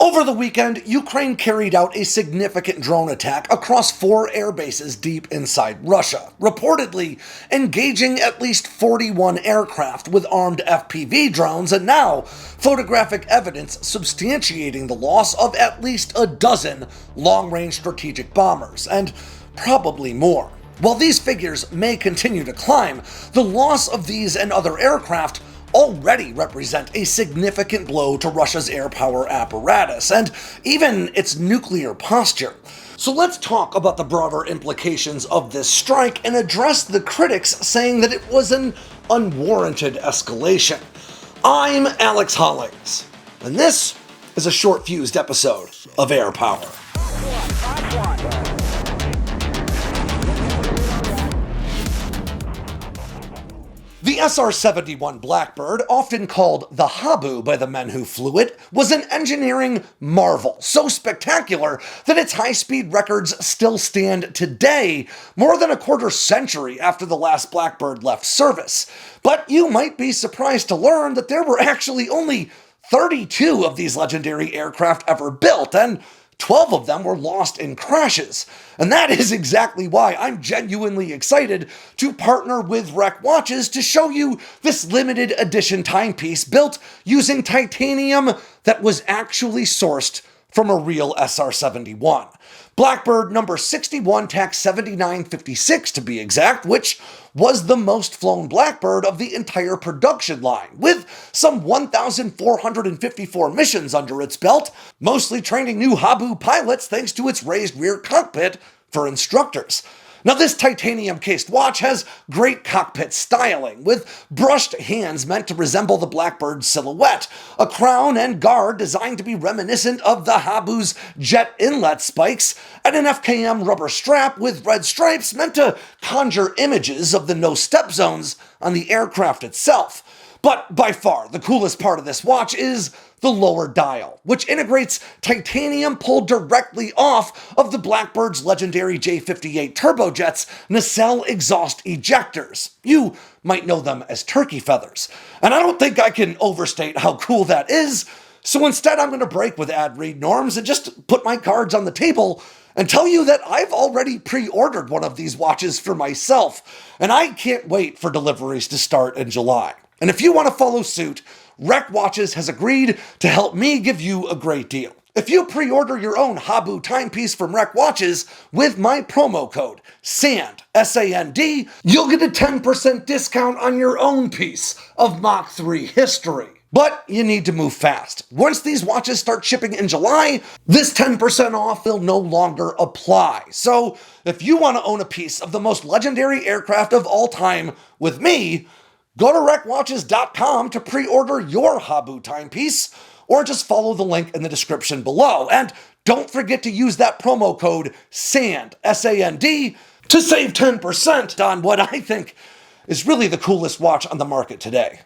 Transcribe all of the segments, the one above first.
Over the weekend, Ukraine carried out a significant drone attack across 4 air bases deep inside Russia, reportedly engaging at least 41 aircraft with armed FPV drones, and now photographic evidence substantiating the loss of at least a dozen long-range strategic bombers, and probably more. While these figures may continue to climb, the loss of these and other aircraft already represent a significant blow to Russia's air power apparatus and even its nuclear posture. So let's talk about the broader implications of this strike and address the critics saying that it was an unwarranted escalation. I'm Alex Hollings, and this is a short-fused episode of Air Power. The SR-71 Blackbird, often called the Habu by the men who flew it, was an engineering marvel, so spectacular that its high-speed records still stand today, more than a quarter century after the last Blackbird left service. But you might be surprised to learn that there were actually only 32 of these legendary aircraft ever built, and 12 of them were lost in crashes. And that is exactly why I'm genuinely excited to partner with Wreck Watches to show you this limited edition timepiece built using titanium that was actually sourced from a real SR-71. Blackbird number 61 TAC 7956 to be exact, which was the most flown Blackbird of the entire production line, with some 1,454 missions under its belt, mostly training new Habu pilots thanks to its raised rear cockpit for instructors. Now, this titanium-cased watch has great cockpit styling, with brushed hands meant to resemble the Blackbird's silhouette, a crown and guard designed to be reminiscent of the Habu's jet inlet spikes, and an FKM rubber strap with red stripes meant to conjure images of the no-step zones on the aircraft itself. But by far, the coolest part of this watch is the lower dial, which integrates titanium pulled directly off of the Blackbird's legendary J58 turbojet's nacelle exhaust ejectors. You might know them as turkey feathers. And I don't think I can overstate how cool that is, so instead I'm going to break with ad read norms and just put my cards on the table and tell you that I've already pre-ordered one of these watches for myself, and I can't wait for deliveries to start in July. And if you want to follow suit, Wreck Watches has agreed to help me give you a great deal. If you pre-order your own Habu timepiece from Wreck Watches with my promo code SAND, S-A-N-D, you'll get a 10% discount on your own piece of Mach 3 history. But you need to move fast. Once these watches start shipping in July, this 10% off will no longer apply. So if you want to own a piece of the most legendary aircraft of all time with me, go to wreckwatches.com to pre-order your Habu timepiece, or just follow the link in the description below. And don't forget to use that promo code SAND, S-A-N-D, to save 10% on what I think is really the coolest watch on the market today.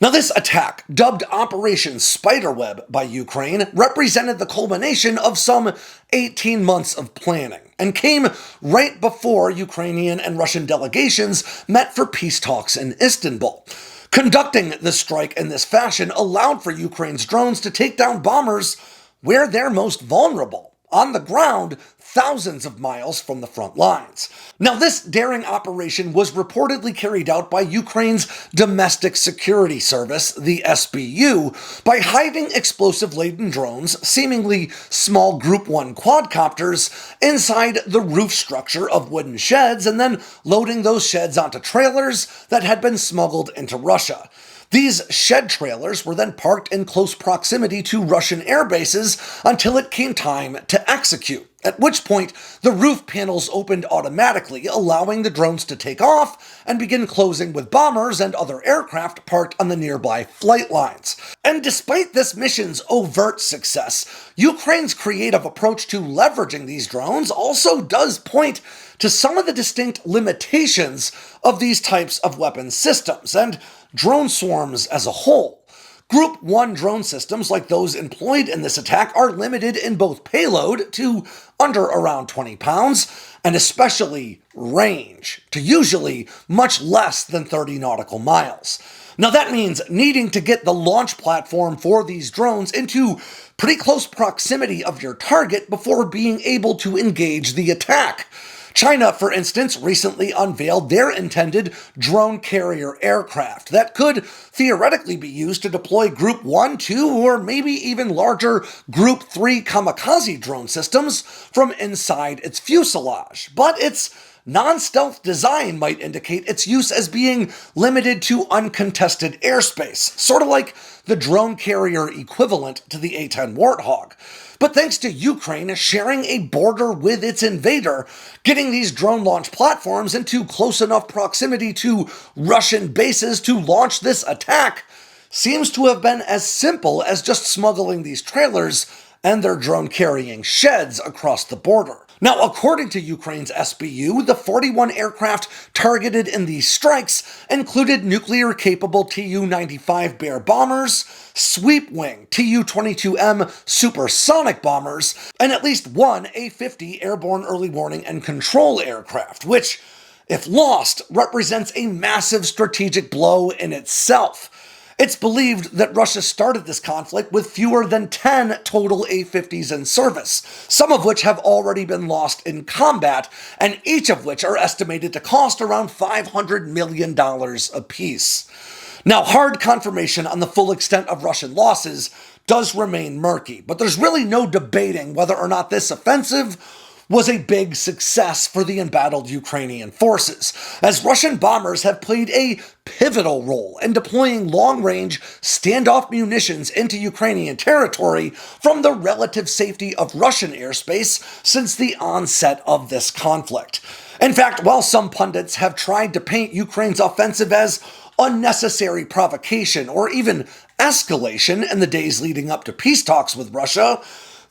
Now, this attack, dubbed Operation Spiderweb by Ukraine, represented the culmination of some 18 months of planning and came right before Ukrainian and Russian delegations met for peace talks in Istanbul. Conducting the strike in this fashion allowed for Ukraine's drones to take down bombers where they're most vulnerable, on the ground, thousands of miles from the front lines. Now, this daring operation was reportedly carried out by Ukraine's Domestic Security Service, the SBU, by hiding explosive-laden drones, seemingly small Group 1 quadcopters, inside the roof structure of wooden sheds, and then loading those sheds onto trailers that had been smuggled into Russia. These shed trailers were then parked in close proximity to Russian air bases until it came time to execute, at which point the roof panels opened automatically, allowing the drones to take off and begin closing with bombers and other aircraft parked on the nearby flight lines. And despite this mission's overt success, Ukraine's creative approach to leveraging these drones also does point to some of the distinct limitations of these types of weapon systems and drone swarms as a whole. Group 1 drone systems like those employed in this attack are limited in both payload to under around 20 pounds, and especially range to usually much less than 30 nautical miles. Now that means needing to get the launch platform for these drones into pretty close proximity of your target before being able to engage the attack. China, for instance, recently unveiled their intended drone carrier aircraft that could theoretically be used to deploy Group 1, 2, or maybe even larger Group 3 kamikaze drone systems from inside its fuselage. But its non-stealth design might indicate its use as being limited to uncontested airspace, sort of like the drone carrier equivalent to the A-10 Warthog. But thanks to Ukraine sharing a border with its invader, getting these drone launch platforms into close enough proximity to Russian bases to launch this attack seems to have been as simple as just smuggling these trailers and their drone-carrying sheds across the border. Now, according to Ukraine's SBU, the 41 aircraft targeted in these strikes included nuclear-capable Tu-95 Bear bombers, sweep-wing Tu-22M supersonic bombers, and at least one A-50 airborne early warning and control aircraft, which, if lost, represents a massive strategic blow in itself. It's believed that Russia started this conflict with fewer than 10 total A-50s in service, some of which have already been lost in combat, and each of which are estimated to cost around $500 million apiece. Now, hard confirmation on the full extent of Russian losses does remain murky, but there's really no debating whether or not this offensive was a big success for the embattled Ukrainian forces, as Russian bombers have played a pivotal role in deploying long-range standoff munitions into Ukrainian territory from the relative safety of Russian airspace since the onset of this conflict. In fact, while some pundits have tried to paint Ukraine's offensive as unnecessary provocation or even escalation in the days leading up to peace talks with Russia,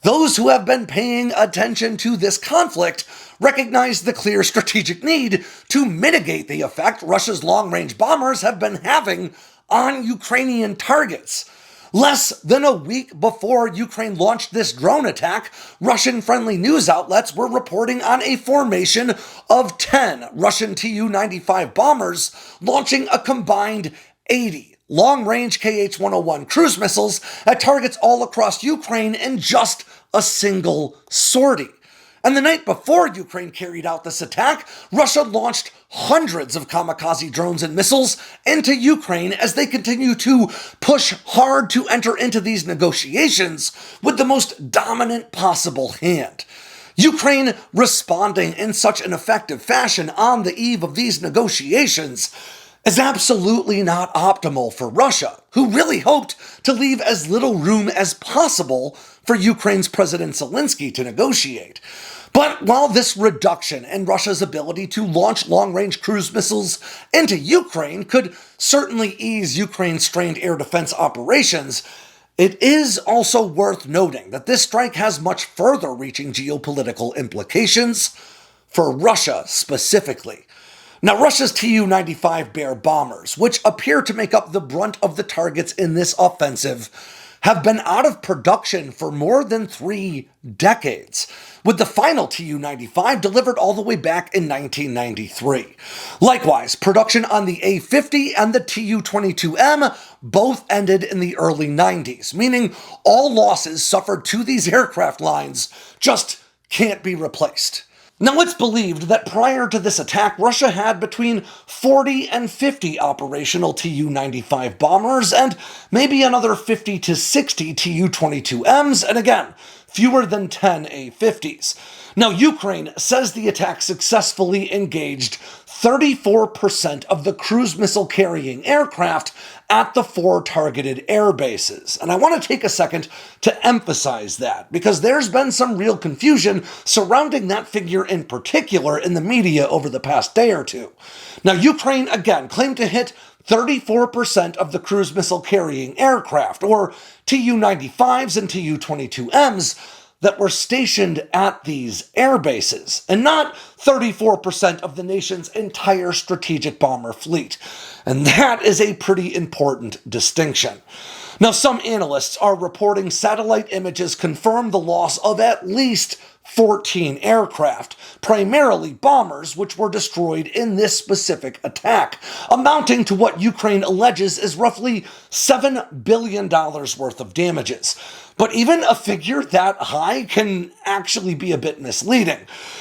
those who have been paying attention to this conflict recognize the clear strategic need to mitigate the effect Russia's long-range bombers have been having on Ukrainian targets. Less than a week before Ukraine launched this drone attack, Russian-friendly news outlets were reporting on a formation of 10 Russian Tu-95 bombers launching a combined 80 long-range Kh-101 cruise missiles at targets all across Ukraine in just a single sortie. And the night before Ukraine carried out this attack, Russia launched hundreds of kamikaze drones and missiles into Ukraine as they continue to push hard to enter into these negotiations with the most dominant possible hand. Ukraine responding in such an effective fashion on the eve of these negotiations is absolutely not optimal for Russia, who really hoped to leave as little room as possible for Ukraine's President Zelensky to negotiate. But while this reduction in Russia's ability to launch long-range cruise missiles into Ukraine could certainly ease Ukraine's strained air defense operations, it is also worth noting that this strike has much further-reaching geopolitical implications for Russia specifically. Now, Russia's Tu-95 Bear bombers, which appear to make up the brunt of the targets in this offensive, have been out of production for more than 3 decades, with the final Tu-95 delivered all the way back in 1993. Likewise, production on the A-50 and the Tu-22M both ended in the early 90s, meaning all losses suffered to these aircraft lines just can't be replaced. Now, it's believed that prior to this attack, Russia had between 40 and 50 operational Tu-95 bombers and maybe another 50 to 60 Tu-22Ms, and again, fewer than 10 A-50s. Now, Ukraine says the attack successfully engaged 34% of the cruise missile carrying aircraft at the 4 targeted air bases. And I want to take a second to emphasize that, because there's been some real confusion surrounding that figure in particular in the media over the past day or two. Now, Ukraine, again, claimed to hit 34% of the cruise missile carrying aircraft, or Tu-95s and Tu-22Ms, that were stationed at these air bases, and not 34% of the nation's entire strategic bomber fleet. And that is a pretty important distinction. Now, some analysts are reporting satellite images confirm the loss of at least 14 aircraft, primarily bombers, which were destroyed in this specific attack, amounting to what Ukraine alleges is roughly $7 billion worth of damages. But even a figure that high can actually be a bit misleading.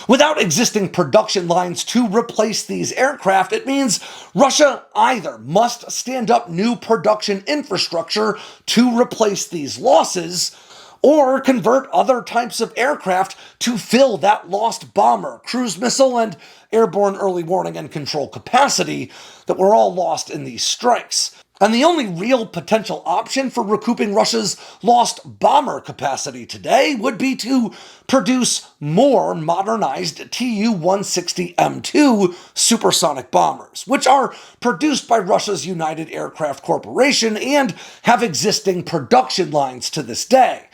Without existing production lines to replace these aircraft, it means Russia either must stand up new production infrastructure to replace these losses, or convert other types of aircraft to fill that lost bomber, cruise missile, and airborne early warning and control capacity that were all lost in these strikes. And the only real potential option for recouping Russia's lost bomber capacity today would be to produce more modernized Tu-160M2 supersonic bombers, which are produced by Russia's United Aircraft Corporation and have existing production lines to this day.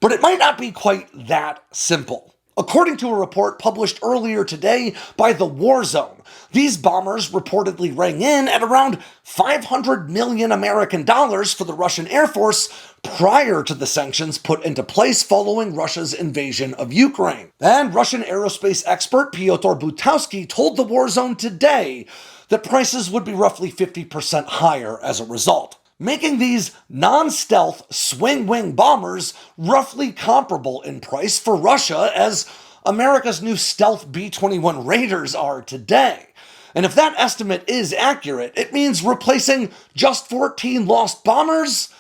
But it might not be quite that simple. According to a report published earlier today by The War Zone, these bombers reportedly rang in at around $500 million American dollars for the Russian Air Force prior to the sanctions put into place following Russia's invasion of Ukraine. And Russian aerospace expert Pyotr Butowski told The War Zone today that prices would be roughly 50% higher as a result, making these non-stealth swing-wing bombers roughly comparable in price for Russia as America's new stealth B-21 Raiders are today. And if that estimate is accurate, it means replacing just 14 lost bombers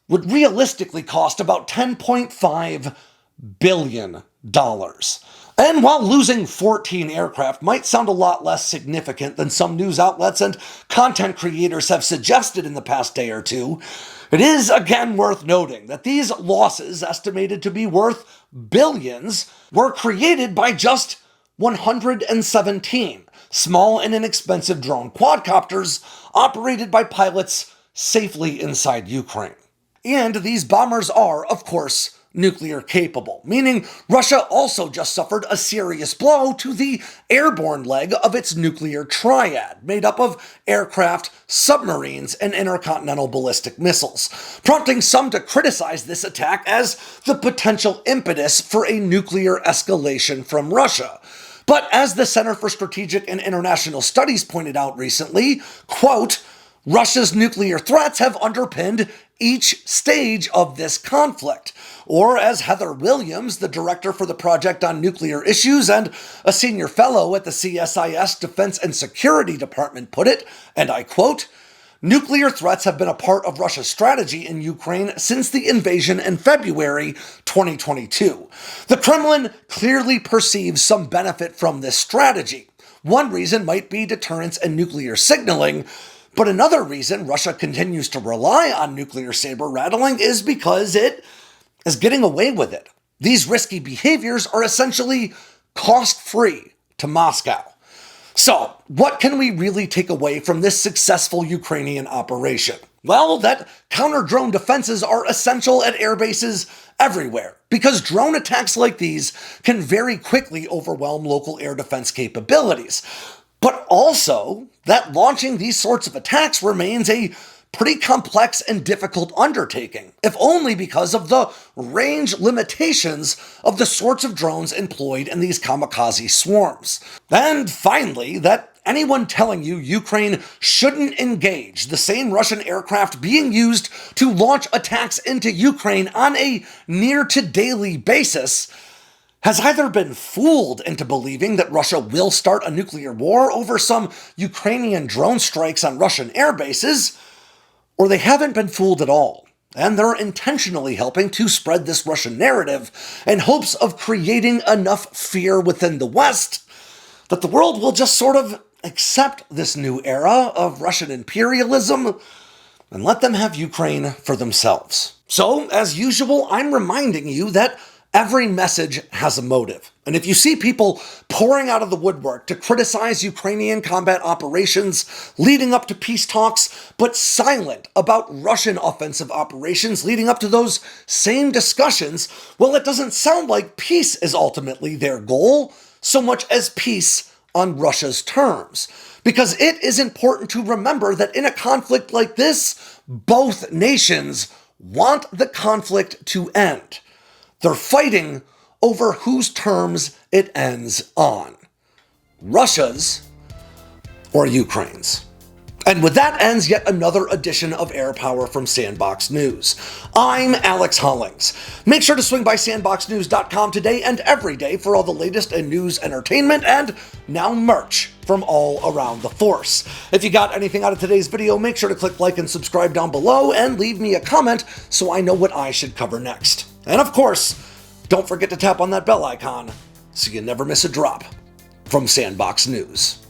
would realistically cost about $10.5 billion. And while losing 14 aircraft might sound a lot less significant than some news outlets and content creators have suggested in the past day or two, it is again worth noting that these losses, estimated to be worth billions, were created by just 117 small and inexpensive drone quadcopters operated by pilots safely inside Ukraine. And these bombers are, of course, nuclear capable, meaning Russia also just suffered a serious blow to the airborne leg of its nuclear triad, made up of aircraft, submarines, and intercontinental ballistic missiles, prompting some to criticize this attack as the potential impetus for a nuclear escalation from Russia. But as the Center for Strategic and International Studies pointed out recently, quote, Russia's nuclear threats have underpinned each stage of this conflict. Or as Heather Williams, the director for the Project on Nuclear Issues and a senior fellow at the CSIS Defense and Security Department put it, and I quote, nuclear threats have been a part of Russia's strategy in Ukraine since the invasion in February 2022. The Kremlin clearly perceives some benefit from this strategy. One reason might be deterrence and nuclear signaling, but another reason Russia continues to rely on nuclear saber rattling is because it is getting away with it. These risky behaviors are essentially cost-free to Moscow. So, what can we really take away from this successful Ukrainian operation? Well, that counter-drone defenses are essential at air bases everywhere, because drone attacks like these can very quickly overwhelm local air defense capabilities. But also, that launching these sorts of attacks remains a pretty complex and difficult undertaking, if only because of the range limitations of the sorts of drones employed in these kamikaze swarms. And finally, that anyone telling you Ukraine shouldn't engage the same Russian aircraft being used to launch attacks into Ukraine on a near-to-daily basis has either been fooled into believing that Russia will start a nuclear war over some Ukrainian drone strikes on Russian air bases, or they haven't been fooled at all, and they're intentionally helping to spread this Russian narrative in hopes of creating enough fear within the West that the world will just sort of accept this new era of Russian imperialism and let them have Ukraine for themselves. So, as usual, I'm reminding you that every message has a motive. And if you see people pouring out of the woodwork to criticize Ukrainian combat operations leading up to peace talks, but silent about Russian offensive operations leading up to those same discussions, well, it doesn't sound like peace is ultimately their goal so much as peace on Russia's terms. Because it is important to remember that in a conflict like this, both nations want the conflict to end. They're fighting over whose terms it ends on. Russia's or Ukraine's. And with that ends yet another edition of Airpower from Sandboxx News. I'm Alex Hollings. Make sure to swing by sandboxnews.com today and every day for all the latest in news, entertainment, and now merch from all around the force. If you got anything out of today's video, make sure to click like and subscribe down below and leave me a comment so I know what I should cover next. And of course, don't forget to tap on that bell icon so you never miss a drop from Sandboxx News.